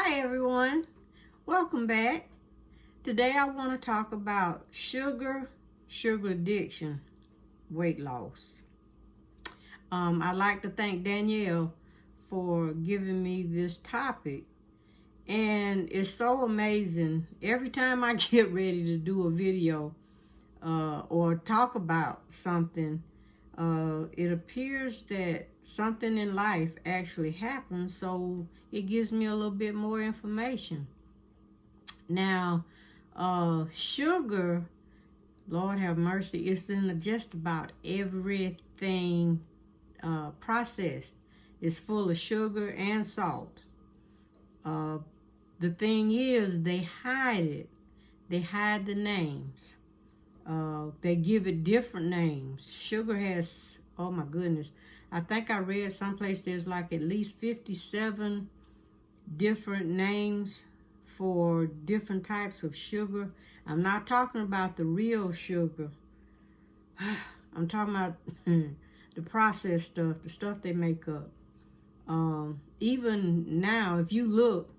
Hi everyone, welcome back. Today I want to talk about sugar addiction, weight loss. I'd like to thank Danielle for giving me this topic, and it's so amazing. Every time I get ready to do a video or talk about something, it appears that something in life actually happens, so it gives me a little bit more information. Now, sugar, Lord have mercy, it's in just about everything processed. It's full of sugar and salt. The thing is, they hide it. They hide the names. They give it different names. Sugar has, oh my goodness, I think I read someplace there's like at least 57 different names for different types of sugar. I'm not talking about the real sugar. I'm talking about the processed stuff, the stuff they make up. Even now, if you look,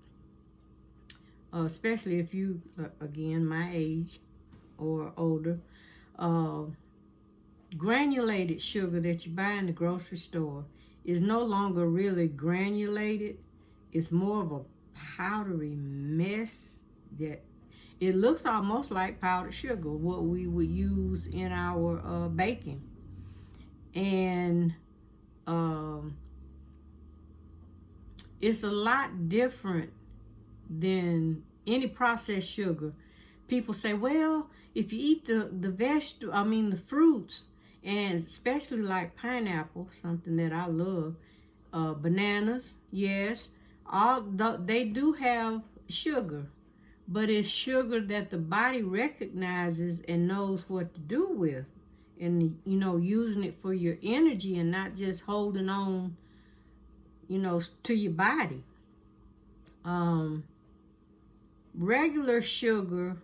especially if you, again, my age or older, granulated sugar that you buy in the grocery store is no longer really granulated. It's more of a powdery mess that it looks almost like powdered sugar, what we would use in our baking. And it's a lot different than any processed sugar. People say, well, if you eat the fruits, and especially like pineapple, something that I love, bananas, yes, they do have sugar, but it's sugar that the body recognizes and knows what to do with, and using it for your energy and not just holding on, to your body. Regular sugar,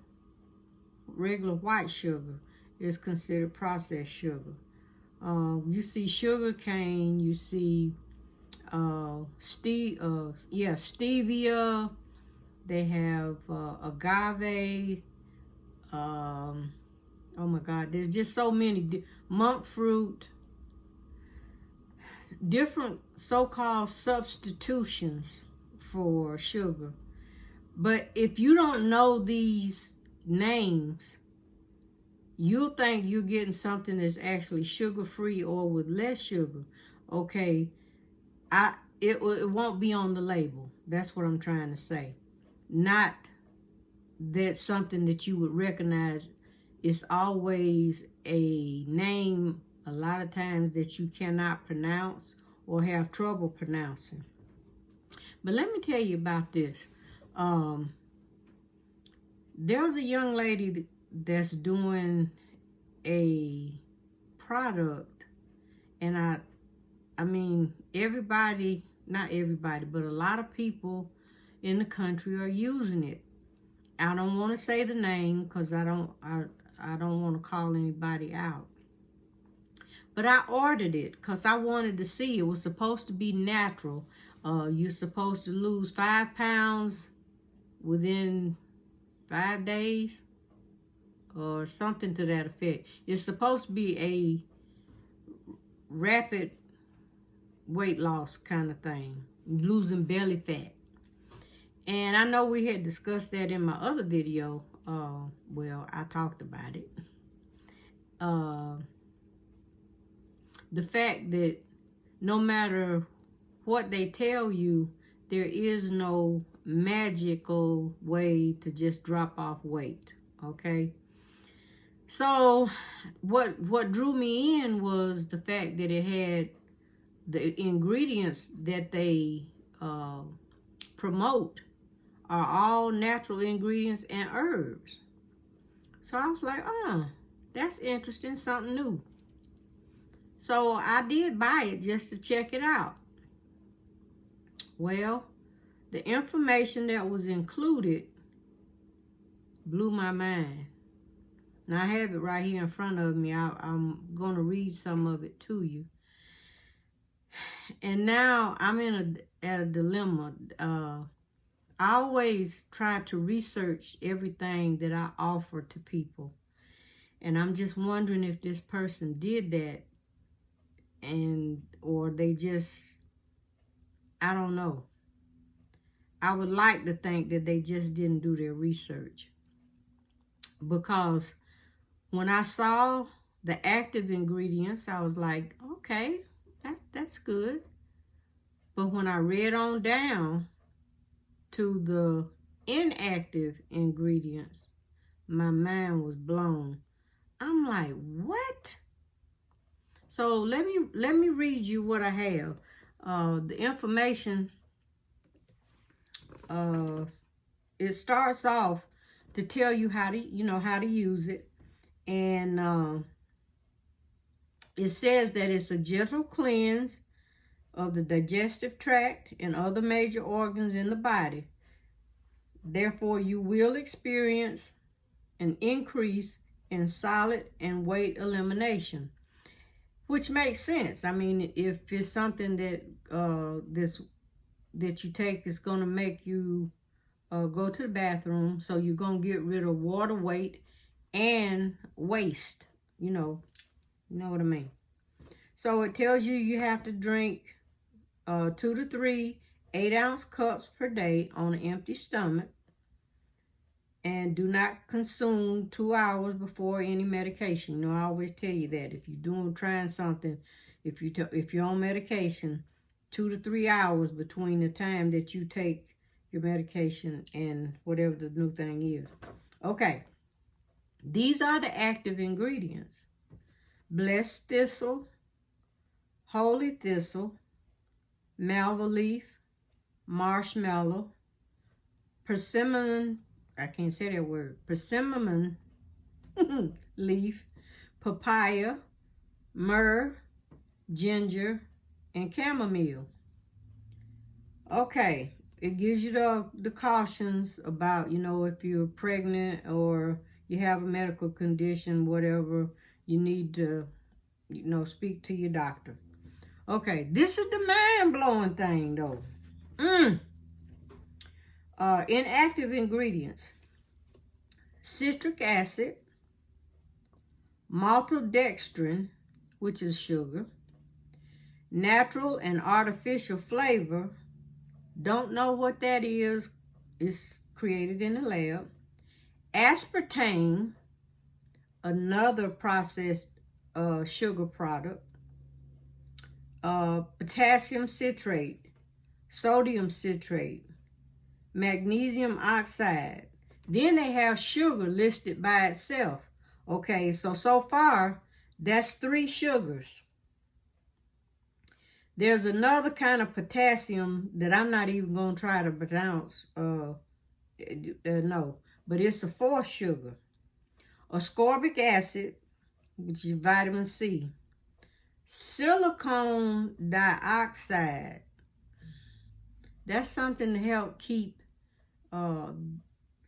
regular white sugar, is considered processed sugar. You see sugar cane, you see stevia, they have agave, oh my God, there's just so many, monk fruit, different so-called substitutions for sugar. But if you don't know these names, you'll think you're getting something that's actually sugar-free or with less sugar. Okay, it won't be on the label. That's what I'm trying to say. Not that something that you would recognize. It's always a name, a lot of times, that you cannot pronounce or have trouble pronouncing. But let me tell you about this. There's a young lady that's doing a product, and I mean, everybody, not everybody, but a lot of people in the country are using it. I don't want to say the name because I don't want to call anybody out. But I ordered it because I wanted to see. It was supposed to be natural. You're supposed to lose 5 pounds within 5 days or something to that effect. It's supposed to be a rapid weight loss kind of thing, losing belly fat. And I know we had discussed that in my other video. Well, I talked about it. The fact that no matter what they tell you, there is no magical way to just drop off weight, okay? So what drew me in was the fact that it had the ingredients that they promote are all natural ingredients and herbs. So I was like, that's interesting, something new. So I did buy it just to check it out. Well, the information that was included blew my mind. Now I have it right here in front of me. I'm going to read some of it to you. And now I'm at a dilemma. I always try to research everything that I offer to people. And I'm just wondering if this person did that, or they just, I don't know. I would like to think that they just didn't do their research. Because when I saw the active ingredients, I was like, okay, that's good. But when I read on down to the inactive ingredients, my mind was blown. I'm like, what? So let me read you what I have. The information, it starts off to tell you how to use it. And it says that it's a gentle cleanse of the digestive tract and other major organs in the body. Therefore, you will experience an increase in solid and weight elimination, which makes sense. I mean, if it's something that that you take is going to make you go to the bathroom, so you're going to get rid of water weight and waste. You know what I mean. So it tells you have to drink 2 to 3 8-ounce cups per day on an empty stomach, and do not consume 2 hours before any medication. I always tell you that if you're trying something, if you're on medication, 2 to 3 hours between the time that you take your medication and whatever the new thing is. Okay, these are the active ingredients: blessed thistle, holy thistle, malva leaf, marshmallow, persimmon, I can't say that word, persimmon leaf, papaya, myrrh, ginger, and chamomile. Okay, it gives you the cautions about, if you're pregnant or you have a medical condition, whatever, you need to, speak to your doctor. Okay, this is the mind-blowing thing, though. Inactive ingredients: citric acid, maltodextrin, which is sugar, natural and artificial flavor, don't know what that is, it's created in the lab, aspartame, another processed sugar product, potassium citrate, sodium citrate, magnesium oxide. Then they have sugar listed by itself. Okay, so far, that's 3 sugars. There's another kind of potassium that I'm not even going to try to pronounce. No, but it's a 4th sugar. Ascorbic acid, which is vitamin C. Silicone dioxide. That's something to help keep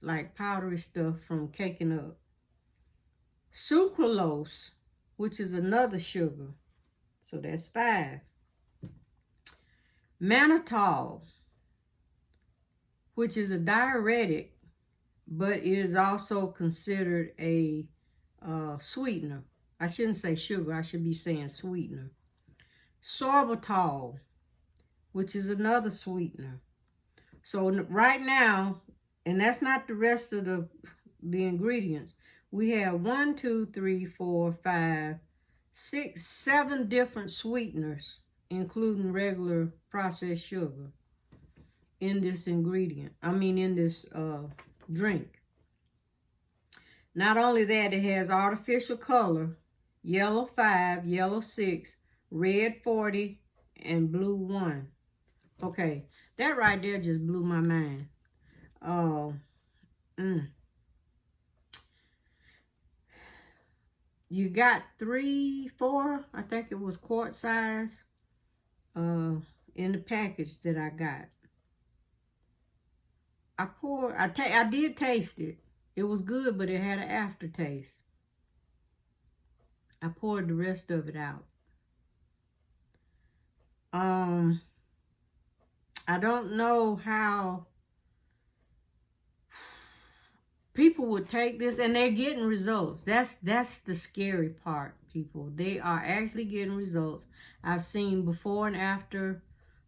like powdery stuff from caking up. Sucralose, which is another sugar. So that's 5. Mannitol, which is a diuretic, but it is also considered a sweetener. I shouldn't say sugar, I should be saying sweetener. Sorbitol, which is another sweetener. So right now, and that's not the rest of the ingredients, we have 1, 2, 3, 4, 5, 6, 7 different sweeteners, including regular processed sugar, in this in this drink. Not only that, it has artificial color, yellow 5, yellow 6, red 40, and blue 1. Okay, that right there just blew my mind. You got 3, 4, I think it was quart size, in the package that I got. I did taste it. It was good, but it had an aftertaste. I poured the rest of it out. I don't know how people would take this and they're getting results. That's the scary part, people. They are actually getting results. I've seen before and after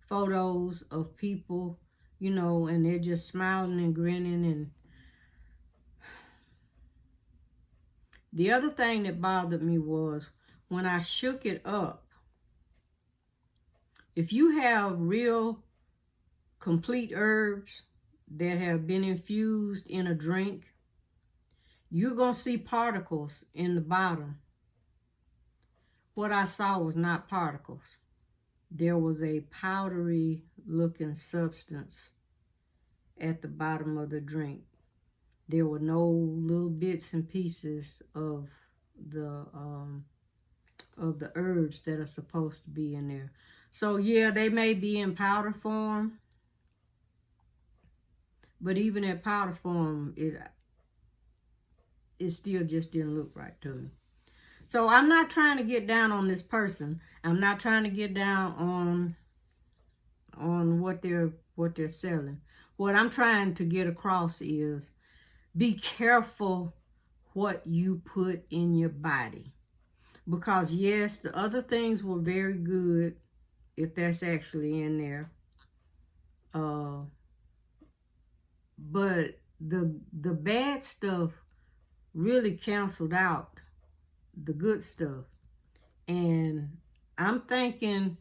photos of people, you know, and they're just smiling and grinning. And the other thing that bothered me was when I shook it up. If you have real complete herbs that have been infused in a drink, you're going to see particles in the bottom. What I saw was not particles. There was a powdery looking substance at the bottom of the drink. There were no little bits and pieces of the herbs that are supposed to be in there. So yeah, they may be in powder form, but even in powder form, it still just didn't look right to me. So I'm not trying to get down on this person. I'm not trying to get down on what they're selling. What I'm trying to get across is be careful what you put in your body. Because yes, the other things were very good if that's actually in there. But the bad stuff really canceled out the good stuff. And I'm thinking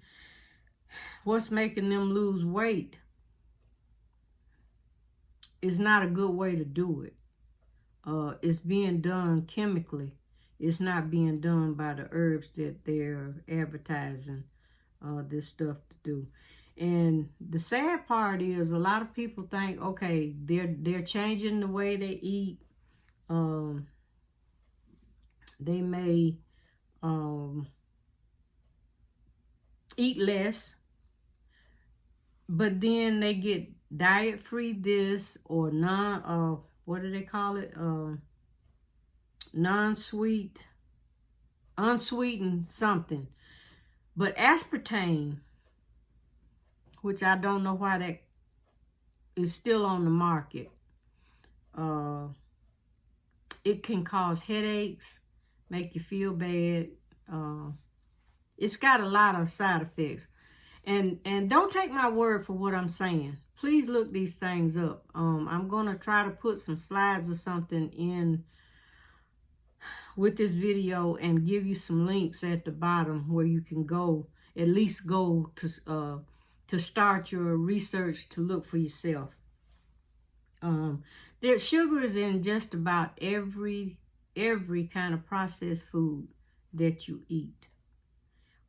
what's making them lose weight is not a good way to do it. It's being done chemically. It's not being done by the herbs that they're advertising this stuff to do. And the sad part is a lot of people think, okay, they're changing the way they eat. They may eat less, but then they get diet-free this or what do they call it? Unsweetened something. But aspartame, which I don't know why that is still on the market, it can cause headaches, make you feel bad. It's got a lot of side effects. And don't take my word for what I'm saying. Please look these things up. I'm going to try to put some slides or something in with this video and give you some links at the bottom where you can go, at least go to start your research to look for yourself. There's sugars in just about every kind of processed food that you eat.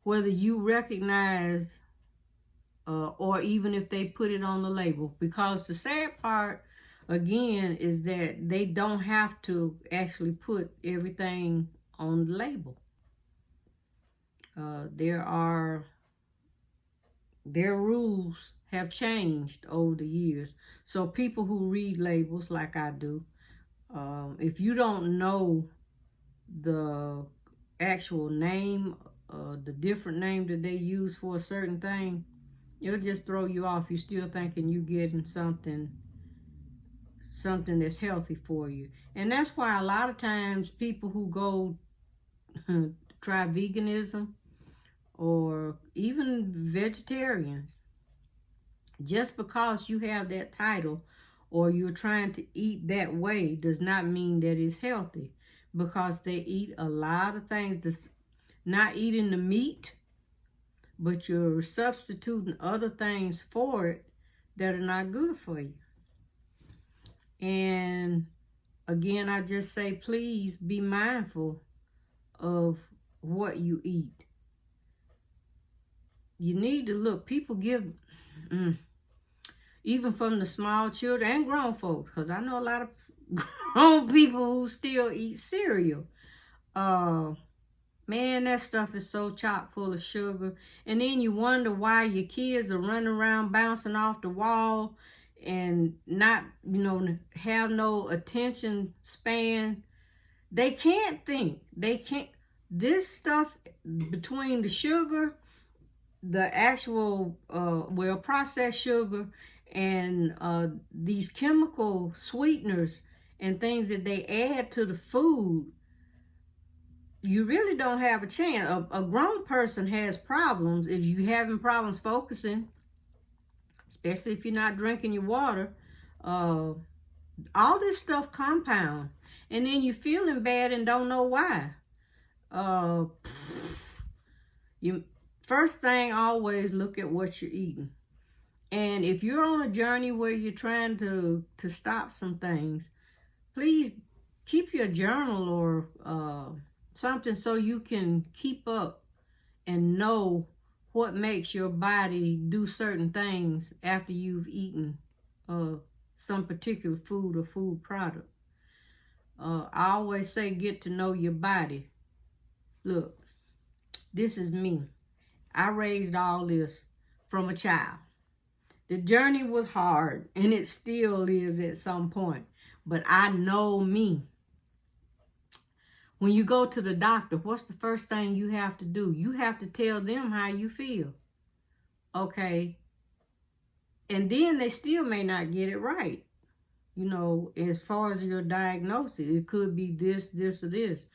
Whether you recognize or even if they put it on the label. Because the sad part, again, is that they don't have to actually put everything on the label. Their rules have changed over the years. So people who read labels like I do, if you don't know the actual name, the different name that they use for a certain thing, it'll just throw you off. You're still thinking you're getting something that's healthy for you. And that's why a lot of times people who go try veganism or even vegetarian, just because you have that title or you're trying to eat that way does not mean that it's healthy, because they eat a lot of things that's not eating the meat, but you're substituting other things for it that are not good for you. And again, I just say, please be mindful of what you eat. You need to look. People give, even from the small children and grown folks, because I know a lot of grown people who still eat cereal. Man, that stuff is so chock full of sugar. And then you wonder why your kids are running around bouncing off the wall and not, have no attention span. They can't think. They can't. This stuff between the sugar, the actual, processed sugar, and these chemical sweeteners and things that they add to the food, you really don't have a chance. A grown person has problems. If you're having problems focusing, especially if you're not drinking your water, all this stuff compound. And then you're feeling bad and don't know why. You first thing, always look at what you're eating. And if you're on a journey where you're trying to stop some things, please keep your journal or something so you can keep up and know what makes your body do certain things after you've eaten some particular food or food product. I always say get to know your body. Look, this is me. I raised all this from a child. The journey was hard, and it still is at some point. But I know me. When you go to the doctor, what's the first thing you have to do? You have to tell them how you feel. Okay? And then they still may not get it right. You know, as far as your diagnosis, it could be this, this, or this.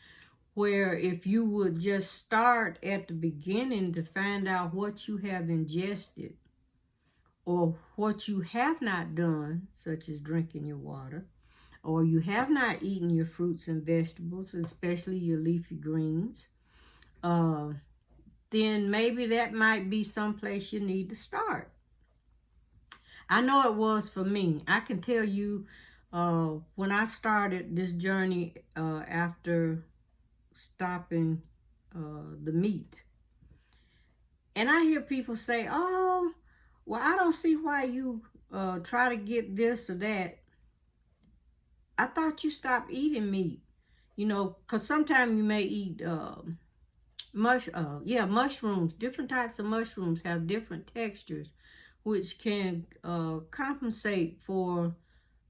Where if you would just start at the beginning to find out what you have ingested or what you have not done, such as drinking your water, or you have not eaten your fruits and vegetables, especially your leafy greens, then maybe that might be someplace you need to start. I know it was for me. I can tell you when I started this journey after stopping the meat. And I hear people say, oh, well, I don't see why you try to get this or that. I thought you stopped eating meat. You know, because sometimes you may eat mushrooms. Different types of mushrooms have different textures, which can compensate for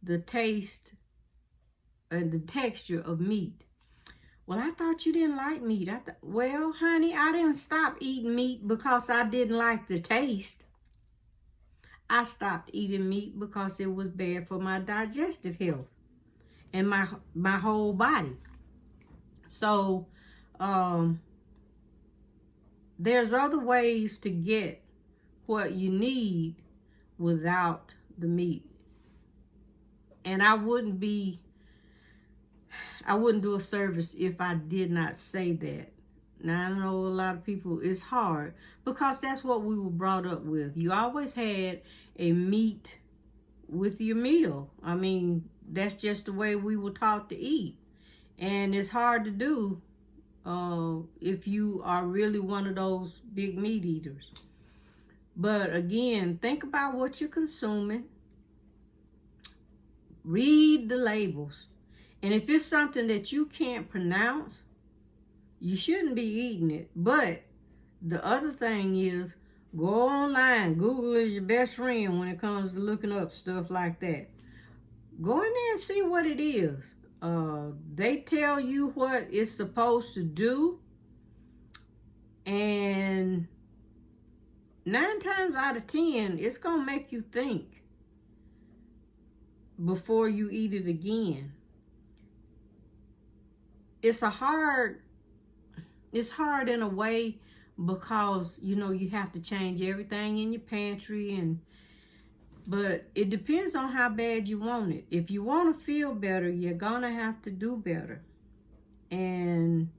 the taste and the texture of meat. Well, I thought you didn't like meat. Well, honey, I didn't stop eating meat because I didn't like the taste. I stopped eating meat because it was bad for my digestive health and my whole body. So, there's other ways to get what you need without the meat. And I wouldn't do a service if I did not say that. Now, I know a lot of people, it's hard because that's what we were brought up with. You always had a meat with your meal. I mean, that's just the way we were taught to eat. And it's hard to do if you are really one of those big meat eaters. But again, think about what you're consuming. Read the labels. And if it's something that you can't pronounce, you shouldn't be eating it. But the other thing is, go online. Google is your best friend when it comes to looking up stuff like that. Go in there and see what it is. They tell you what it's supposed to do. And 9 times out of 10, it's going to make you think before you eat it again. It's hard in a way because, you know, you have to change everything in your pantry, but it depends on how bad you want it. If you want to feel better, you're going to have to do better. And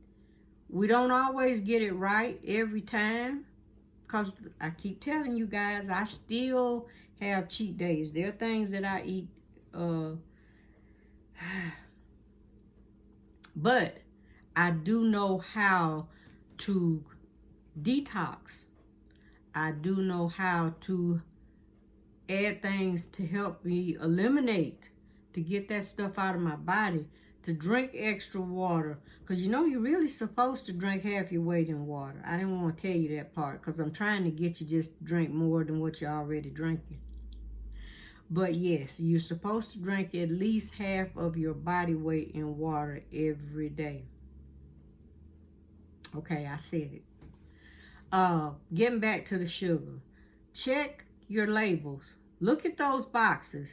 we don't always get it right every time because I keep telling you guys, I still have cheat days. There are things that I eat but I do know how to detox. I do know how to add things to help me eliminate, to get that stuff out of my body, to drink extra water. Because you know you're really supposed to drink half your weight in water. I didn't want to tell you that part because I'm trying to get you just to drink more than what you're already drinking. But yes, you're supposed to drink at least half of your body weight in water every day. Okay, I said it. Getting back to the sugar. Check your labels. Look at those boxes.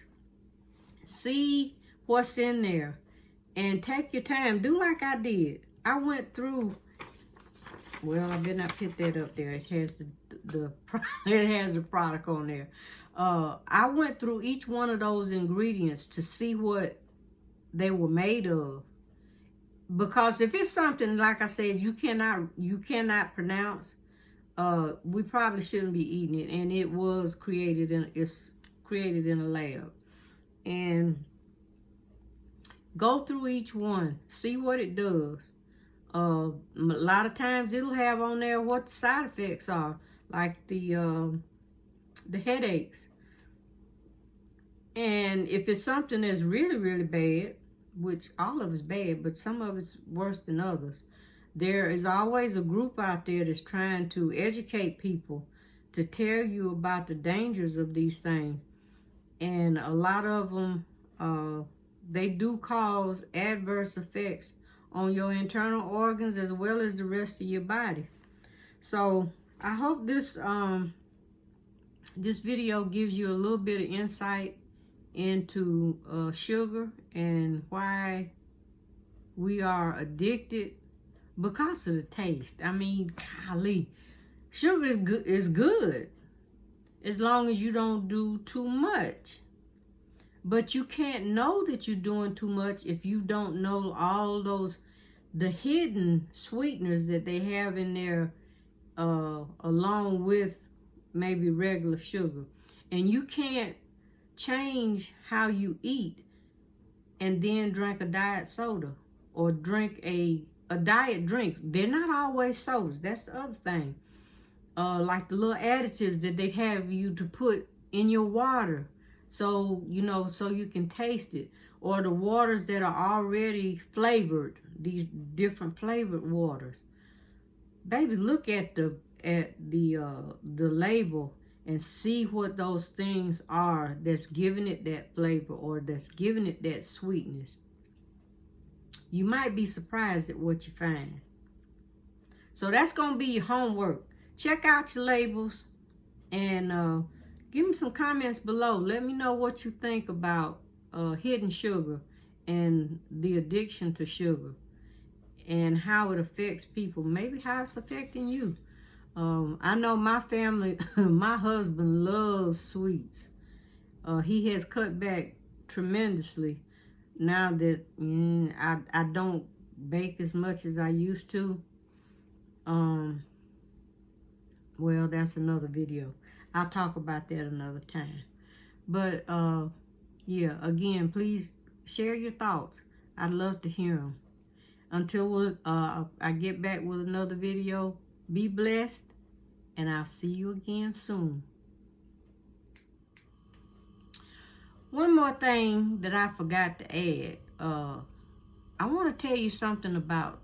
See what's in there. And take your time. Do like I did. I went through, well, I better not put that up there. It has it has the product on there. I went through each one of those ingredients to see what they were made of. Because if it's something, like I said, you cannot pronounce, we probably shouldn't be eating it. And it was created in a lab. And go through each one, see what it does. A lot of times it'll have on there what the side effects are, like the headaches. And if it's something that's really, really bad, which all of it's bad, but some of it's worse than others, there is always a group out there that's trying to educate people, to tell you about the dangers of these things. And a lot of them, they do cause adverse effects on your internal organs as well as the rest of your body. So I hope this video gives you a little bit of insight into sugar and why we are addicted because of the taste. I mean, golly, sugar is good as long as you don't do too much. But you can't know that you're doing too much if you don't know all the hidden sweeteners that they have in there, along with maybe regular sugar. And you can't change how you eat and then drink a diet soda or drink a diet drink. They're not always sodas. That's the other thing. Like the little additives that they have you to put in your water. So, so you can taste it. Or the waters that are already flavored, these different flavored waters. Baby, look at the label and see what those things are that's giving it that flavor or that's giving it that sweetness. You might be surprised at what you find. So that's going to be your homework. Check out your labels and give me some comments below. Let me know what you think about hidden sugar and the addiction to sugar and how it affects people. Maybe how it's affecting you. I know my family, my husband loves sweets. He has cut back tremendously now that I don't bake as much as I used to. Well, that's another video. I'll talk about that another time. But, yeah, again, please share your thoughts. I'd love to hear them. Until I get back with another video, be blessed, and I'll see you again soon. One more thing that I forgot to add. I want to tell you something about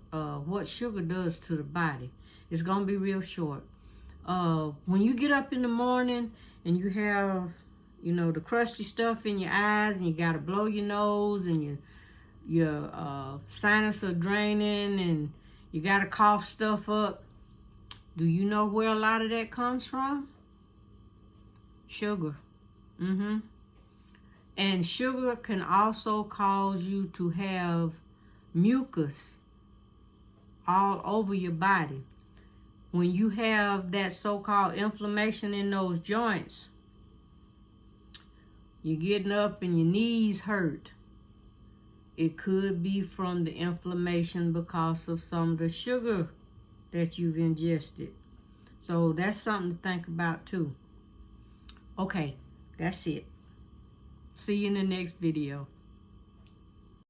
what sugar does to the body. It's going to be real short. When you get up in the morning and you have, the crusty stuff in your eyes and you got to blow your nose and your sinus are draining and you got to cough stuff up, do you know where a lot of that comes from? Sugar. And sugar can also cause you to have mucus all over your body. When you have that so-called inflammation in those joints, you're getting up and your knees hurt. It could be from the inflammation because of some of the sugar that you've ingested. So that's something to think about too. Okay, that's it. See you in the next video.